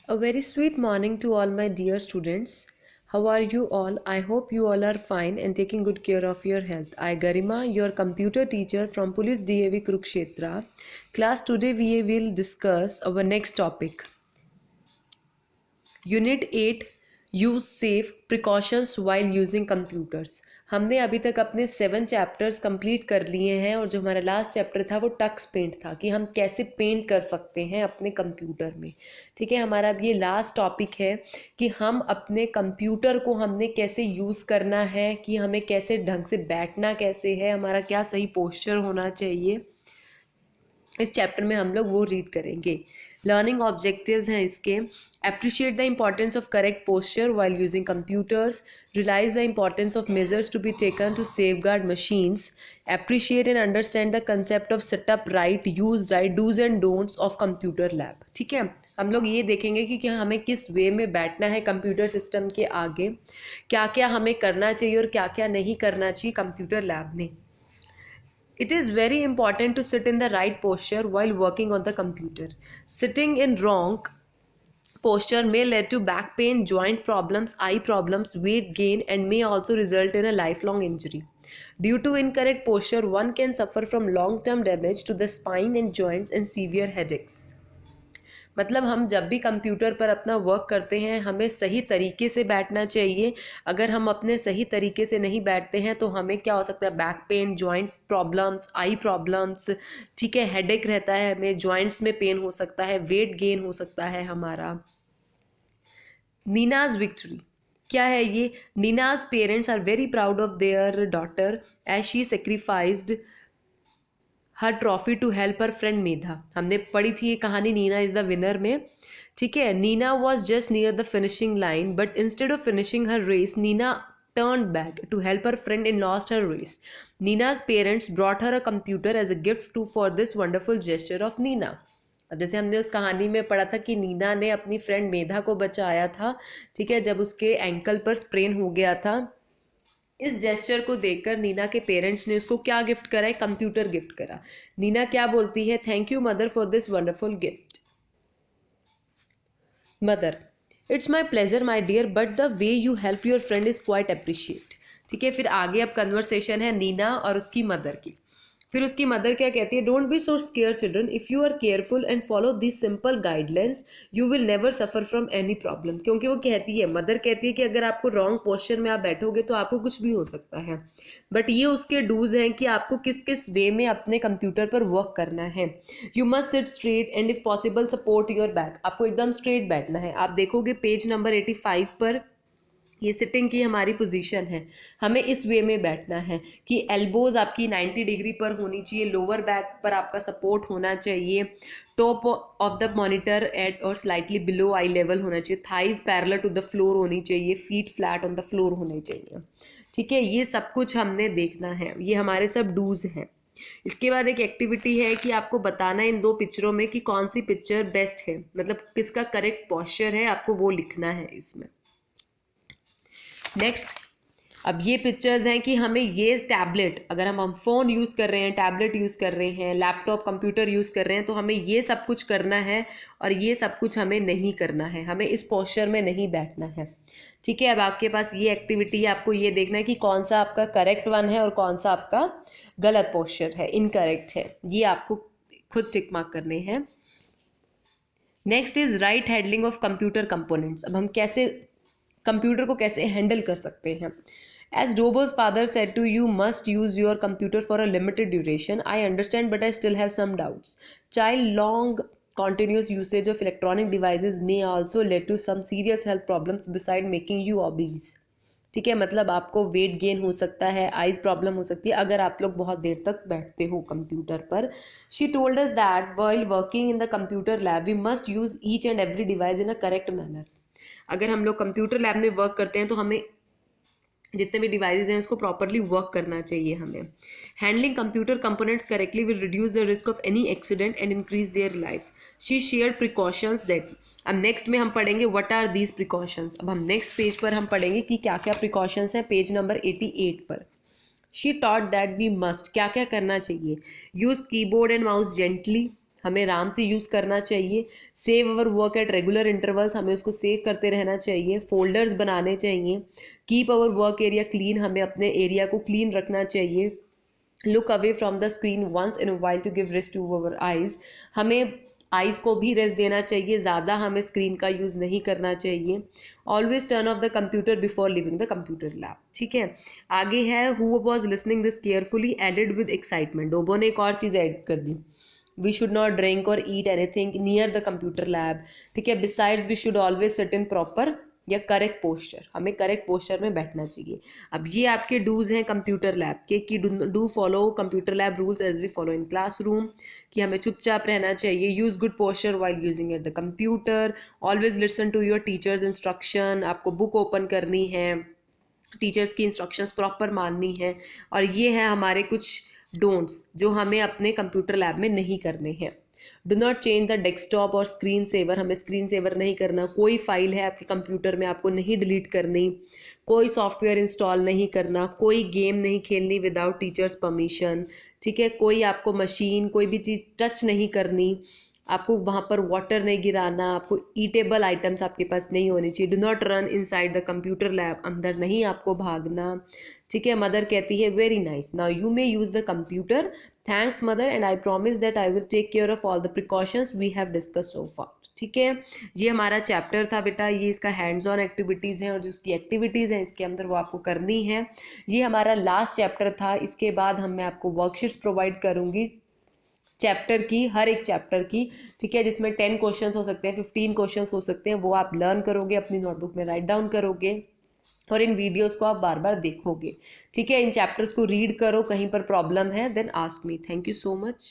A very sweet morning to all my dear students. How are you all? I hope you all are fine and taking good care of your health. I Garima, your computer teacher from Police DAV Kurukshetra. Class, today we will discuss our next topic. Unit 8 use safe precautions while using computers. हमने अभी तक अपने 7 chapters complete कर लिए हैं और जो हमारा लास्ट चैप्टर था वो टक्स पेंट था कि हम कैसे पेंट कर सकते हैं अपने कंप्यूटर में। ठीक है, हमारा अब ये लास्ट टॉपिक है कि हम अपने कंप्यूटर को हमने कैसे यूज़ करना है, कि हमें कैसे ढंग से बैठना कैसे है, हमारा क्या सही पोस्चर होना चाहिए। इस चैप्टर में हम लोग वो रीड करेंगे। लर्निंग ऑब्जेक्टिव्स हैं इसके: appreciate the importance of correct posture while using computers, realise the importance of measures to be taken to safeguard machines, appreciate and understand the concept of setup right, use right, dos and don'ts of computer lab. ठीक है, हम लोग ये देखेंगे कि हमें किस वे में बैठना है कंप्यूटर सिस्टम के आगे, क्या क्या हमें करना चाहिए और क्या क्या नहीं करना चाहिए कंप्यूटर लैब में। It is very important to sit in the right posture while working on the computer. Sitting in wrong posture may lead to back pain, joint problems, eye problems, weight gain, and may also result in a lifelong injury. Due to incorrect posture, one can suffer from long-term damage to the spine and joints and severe headaches. मतलब हम जब भी computer पर अपना work करते हैं हमें सही तरीके से बैठना चाहिए। अगर हम अपने सही तरीके से नहीं बैठते हैं तो हमें क्या हो सकता है, बैक पेन, जॉइंट प्रॉब्लम्स, आई प्रॉब्लम्स, ठीक है, हेडेक रहता है, हमें जॉइंट्स में पेन हो सकता है, वेट गेन हो सकता है हमारा। नीनाज विक्ट्री क्या है ये? Nina's parents are very proud of their daughter as she sacrificed her trophy to help her friend Medha. हमने पढ़ी थी ये कहानी नीना इज द विनर में। ठीक है, Nina was just near the finishing line but instead of finishing her race Nina turned back to help her friend and lost her race. Nina's parents brought her a computer as a gift to for this wonderful gesture of Nina. अब जैसे हमने उस कहानी में पढ़ा था कि नीना ने अपनी फ्रेंड मेधा को बचाया था, ठीक है, जब उसके एंकल पर स्प्रेन हो गया था। इस जेस्चर को देखकर नीना के पेरेंट्स ने उसको क्या गिफ्ट करा है? कंप्यूटर गिफ्ट करा। नीना क्या बोलती है? Thank you mother for this wonderful gift. Mother: it's my pleasure my dear but the way you help your friend is quite appreciate. ठीक है, फिर आगे अब कन्वर्सेशन है नीना और उसकी मदर की। फिर उसकी मदर क्या कहती है? Don't be so scare children, if you are careful and follow this simple guidelines you will never suffer from any problem. क्योंकि वो कहती है, मदर कहती है कि अगर आपको रॉन्ग पोस्चर में आप बैठोगे तो आपको कुछ भी हो सकता है, बट ये उसके डूज हैं कि आपको किस किस वे में अपने कंप्यूटर पर वर्क करना है। You must seat straight and if possible support your back. आपको एकदम स्ट्रेट बैठना है। आप देखोगे पेज नंबर 85 पर ये सिटिंग की हमारी पोजीशन है। हमें इस वे में बैठना है कि एल्बोज आपकी 90 डिग्री पर होनी चाहिए, लोअर बैक पर आपका सपोर्ट होना चाहिए, top of the monitor at और स्लाइटली बिलो आई लेवल होना चाहिए, thighs parallel to the floor होनी चाहिए, feet flat on the floor होने चाहिए। ठीक है, ये सब कुछ हमने देखना है, ये हमारे सब डूज हैं। इसके बाद एक एक्टिविटी है कि आपको बताना है इन दो पिक्चरों में कि कौन सी पिक्चर बेस्ट है, मतलब किसका करेक्ट पॉस्चर है, आपको वो लिखना है इसमें। नेक्स्ट, अब ये पिक्चर्स हैं कि हमें ये टैबलेट, अगर हम फ़ोन यूज़ कर रहे हैं, टैबलेट यूज़ कर रहे हैं, लैपटॉप कंप्यूटर यूज़ कर रहे हैं तो हमें ये सब कुछ करना है और ये सब कुछ हमें नहीं करना है, हमें इस पोस्चर में नहीं बैठना है। ठीक है, अब आपके पास ये एक्टिविटी है, आपको ये देखना है कि कौन सा आपका करेक्ट वन है और कौन सा आपका गलत पोस्चर है, इनकरेक्ट है, ये आपको खुद टिक मार्क करने हैं। Next is right handling of computer components. अब हम कैसे कंप्यूटर को कैसे हैंडल कर सकते हैं। As Dobo's father said to you must use your computer for a limited duration, I understand but I still have some doubts. Child long continuous usage of electronic devices may also lead to some serious health problems beside making you obese. ठीक है, मतलब आपको weight gain हो सकता है, eyes problem हो सकती है अगर आप लोग बहुत देर तक बैठते हो कंप्यूटर पर। She told us that while working in the computer lab we must use each and every device in a correct manner. अगर हम लोग कंप्यूटर लैब में वर्क करते हैं तो हमें जितने भी डिवाइसेज हैं उसको प्रॉपरली वर्क करना चाहिए हमें। Handling computer components correctly will reduce the risk of any accident and increase their life. She shared precautions that. अब नेक्स्ट में हम पढ़ेंगे व्हाट आर दीज प्रिकॉशंस। अब हम नेक्स्ट पेज पर हम पढ़ेंगे कि क्या क्या प्रिकॉशंस हैं, पेज नंबर 88 पर। She taught that we must, क्या क्या करना चाहिए, use keyboard and mouse gently, हमें आराम से यूज़ करना चाहिए। Save our work at regular intervals, हमें उसको सेव करते रहना चाहिए। फोल्डर्स बनाने चाहिए। Keep our work area clean, हमें अपने एरिया को क्लीन रखना चाहिए। Look away from the screen once in a while to give rest to our eyes, हमें आइज़ को भी रेस्ट देना चाहिए, ज़्यादा हमें स्क्रीन का यूज़ नहीं करना चाहिए। Always turn off the computer before leaving the computer lab. ठीक है, आगे है who was listening this carefully added with excitement. Dobo ने एक और चीज़ ऐड कर दी, वी शुड नॉट ड्रिंक और eat anything near the computer lab. ठीक है, besides we should always sit in proper या करेक्ट पोस्चर, हमें करेक्ट पोस्चर में बैठना चाहिए। अब ये आपके डूज हैं कंप्यूटर लैब के कि do follow computer lab rules as we follow in classroom, कि हमें चुपचाप रहना चाहिए। Use good posture while using at the computer. Always listen to your teachers instruction, आपको बुक ओपन करनी है, टीचर्स की इंस्ट्रक्शंस प्रॉपर माननी है। और ये है हमारे कुछ डोंट्स जो हमें अपने कंप्यूटर लैब में नहीं करने हैं। Do not change the desktop और स्क्रीन सेवर, हमें स्क्रीन सेवर नहीं करना। कोई फाइल है आपके कंप्यूटर में आपको नहीं डिलीट करनी, कोई सॉफ्टवेयर इंस्टॉल नहीं करना, कोई गेम नहीं खेलनी विदाउट टीचर्स परमिशन। ठीक है, कोई आपको मशीन कोई भी चीज़ टच नहीं करनी, आपको वहाँ पर वाटर नहीं गिराना, आपको ईटेबल आइटम्स आपके पास नहीं होनी चाहिए। Do not run inside the computer lab, अंदर नहीं आपको भागना। ठीक है, मदर कहती है very nice, now you may use the computer, thanks mother and I promise that I will take care of all the precautions we have discuss so far. ठीक है, ये हमारा चैप्टर था बेटा, ये इसका हैंड्स ऑन एक्टिविटीज़ हैं और जो उसकी एक्टिविटीज़ हैं इसके अंदर वो आपको करनी है। ये हमारा लास्ट चैप्टर था, इसके बाद मैं आपको वर्कशीट्स प्रोवाइड करूँगी चैप्टर की, हर एक चैप्टर की। ठीक है, जिसमें 10 क्वेश्चंस हो सकते हैं, 15 क्वेश्चंस हो सकते हैं, वो आप लर्न करोगे, अपनी नोटबुक में राइट डाउन करोगे और इन वीडियोस को आप बार बार देखोगे। ठीक है, इन चैप्टर्स को रीड करो, कहीं पर प्रॉब्लम है then ask me. Thank you so much.